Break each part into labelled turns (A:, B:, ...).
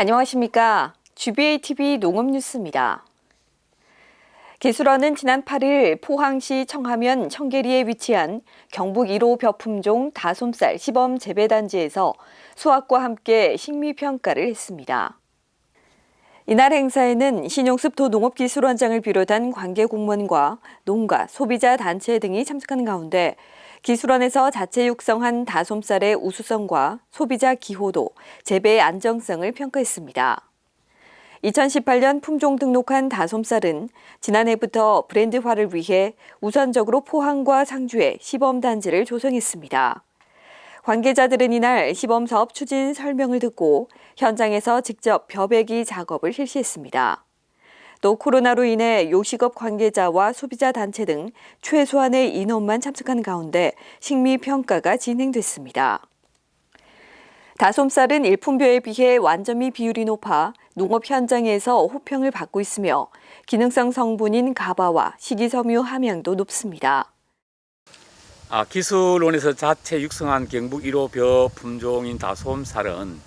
A: 안녕하십니까. GBA-TV 농업뉴스입니다. 기술원은 지난 8일 포항시 청하면 청계리에 위치한 경북 1호 벼품종 다솜쌀 시범 재배단지에서 수확과 함께 식미평가를 했습니다. 이날 행사에는 신용습 도농업기술원장을 비롯한 관계 공무원과 농가, 소비자 단체 등이 참석한 가운데 기술원에서 자체 육성한 다솜쌀의 우수성과 소비자 기호도, 재배의 안정성을 평가했습니다. 2018년 품종 등록한 다솜쌀은 지난해부터 브랜드화를 위해 우선적으로 포항과 상주에 시범단지를 조성했습니다. 관계자들은 이날 시범사업 추진 설명을 듣고 현장에서 직접 벼베기 작업을 실시했습니다. 또 코로나로 인해 요식업 관계자와 소비자 단체 등 최소한의 인원만 참석한 가운데 식미평가가 진행됐습니다. 다솜쌀은 일품벼에 비해 완점이 비율이 높아 농업 현장에서 호평을 받고 있으며 기능성 성분인 가바와 식이섬유 함량도 높습니다.
B: 기술원에서 자체 육성한 경북 1호 벼 품종인 다솜쌀은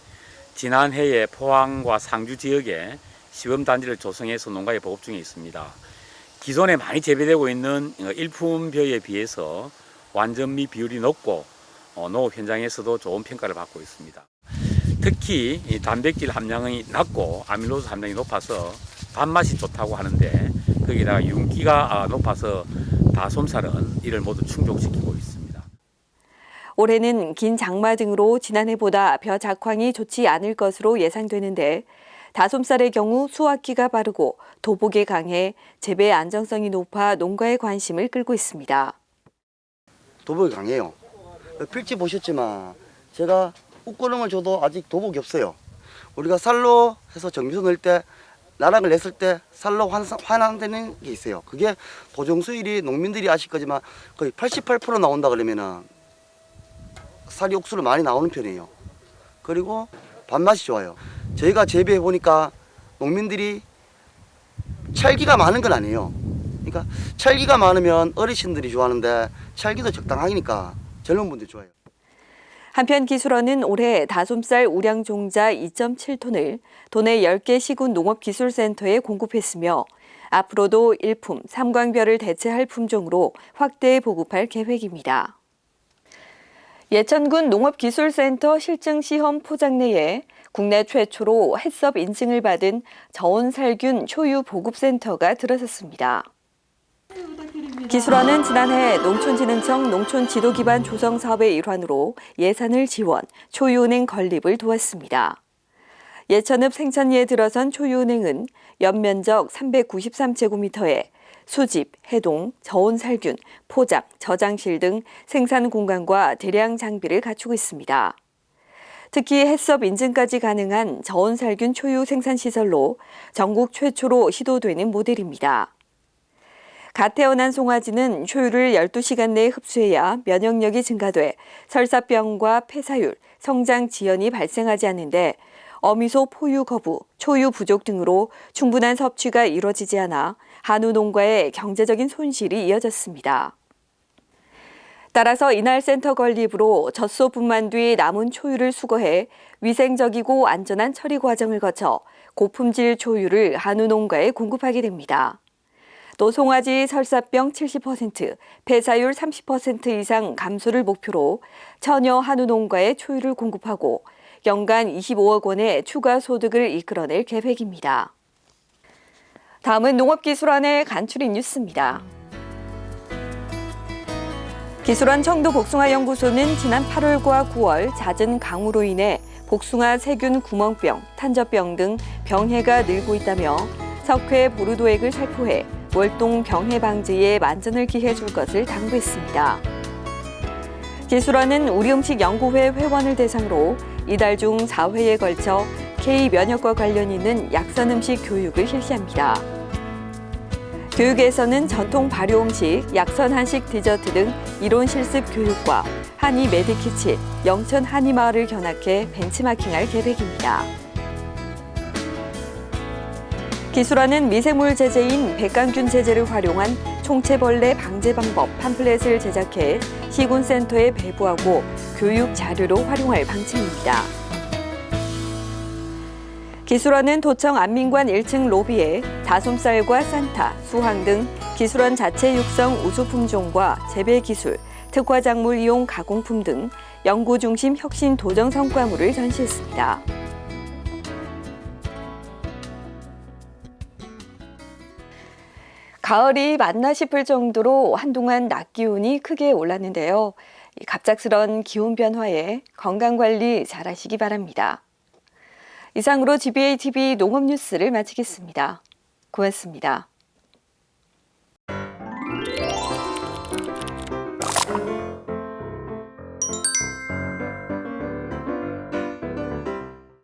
B: 지난해에 포항과 상주 지역에 시범단지를 조성해서 농가에 보급 중에 있습니다. 기존에 많이 재배되고 있는 일품벼에 비해서 완전미 비율이 높고 농업 현장에서도 좋은 평가를 받고 있습니다. 특히 단백질 함량이 낮고 아밀로스 함량이 높아서 밥맛이 좋다고 하는데 거기다가 윤기가 높아서 다솜쌀은 이를 모두 충족시키고 있습니다.
A: 올해는 긴 장마 등으로 지난해보다 벼 작황이 좋지 않을 것으로 예상되는데 다솜쌀의 경우 수확기가 빠르고 도복에 강해 재배 안정성이 높아 농가의 관심을 끌고 있습니다.
C: 도복이 강해요. 필지 보셨지만 제가 웃고름을 줘도 아직 도복이 없어요. 우리가 쌀로 해서 정비소 넣을 때 나락을 냈을 때 쌀로 환원되는 게 있어요. 그게 도정 수율이 농민들이 아실 거지만 거의 88% 나온다 그러면은 쌀이 옥수로 많이 나오는 편이에요. 그리고 밥맛이 좋아요. 저희가 재배해 보니까 농민들이 찰기가 많은 건 아니에요. 그러니까 찰기가 많으면 어르신들이 좋아하는데 찰기도 적당하니까 젊은 분들이 좋아해요.
A: 한편 기술원은 올해 다솜쌀 우량 종자 2.7톤을 도내 10개 시군 농업기술센터에 공급했으며 앞으로도 일품, 삼광벼를 대체할 품종으로 확대 보급할 계획입니다. 예천군 농업기술센터 실증시험 포장 내에 국내 최초로 해썹 인증을 받은 저온살균 초유 보급센터가 들어섰습니다. 기술원은 지난해 농촌진흥청 농촌지도기반 조성 사업의 일환으로 예산을 지원, 초유은행 건립을 도왔습니다. 예천읍 생천리에 들어선 초유은행은 연면적 393제곱미터에 수집, 해동, 저온살균, 포장, 저장실 등 생산 공간과 대량 장비를 갖추고 있습니다. 특히 해썹 인증까지 가능한 저온살균 초유 생산시설로 전국 최초로 시도되는 모델입니다. 갓 태어난 송아지는 초유를 12시간 내에 흡수해야 면역력이 증가돼 설사병과 폐사율, 성장 지연이 발생하지 않는데 어미소 포유 거부, 초유 부족 등으로 충분한 섭취가 이루어지지 않아 한우 농가의 경제적인 손실이 이어졌습니다. 따라서 이날 센터 건립으로 젖소 분만 뒤 남은 초유를 수거해 위생적이고 안전한 처리 과정을 거쳐 고품질 초유를 한우 농가에 공급하게 됩니다. 또 송아지 설사병 70%, 폐사율 30% 이상 감소를 목표로 처녀 한우 농가에 초유를 공급하고 연간 25억 원의 추가 소득을 이끌어낼 계획입니다. 다음은 농업기술원의 간추린 뉴스입니다. 기술원 청도복숭아연구소는 지난 8월과 9월 잦은 강우로 인해 복숭아 세균 구멍병, 탄저병 등 병해가 늘고 있다며 석회 보르도액을 살포해 월동 병해 방지에 만전을 기해 줄 것을 당부했습니다. 기술원은 우리음식연구회 회원을 대상으로 이달 중 4회에 걸쳐 K면역과 관련 있는 약선 음식 교육을 실시합니다. 교육에서는 전통 발효 음식, 약선 한식 디저트 등 이론 실습 교육과 한의 메디키치, 영천 한의마을을 견학해 벤치마킹할 계획입니다. 기술원은 미생물 제제인 백강균 제제를 활용한 총체벌레 방제 방법 팜플렛을 제작해 시군센터에 배부하고 교육 자료로 활용할 방침입니다. 기술원은 도청 안민관 1층 로비에 다솜쌀과 산타, 수황 등 기술원 자체 육성 우수 품종과 재배 기술, 특화 작물 이용 가공품 등 연구 중심 혁신 도정 성과물을 전시했습니다. 가을이 맞나 싶을 정도로 한동안 낮 기온이 크게 올랐는데요. 이 갑작스런 기온 변화에 건강관리 잘하시기 바랍니다. 이상으로 GBA TV 농업뉴스를 마치겠습니다. 고맙습니다.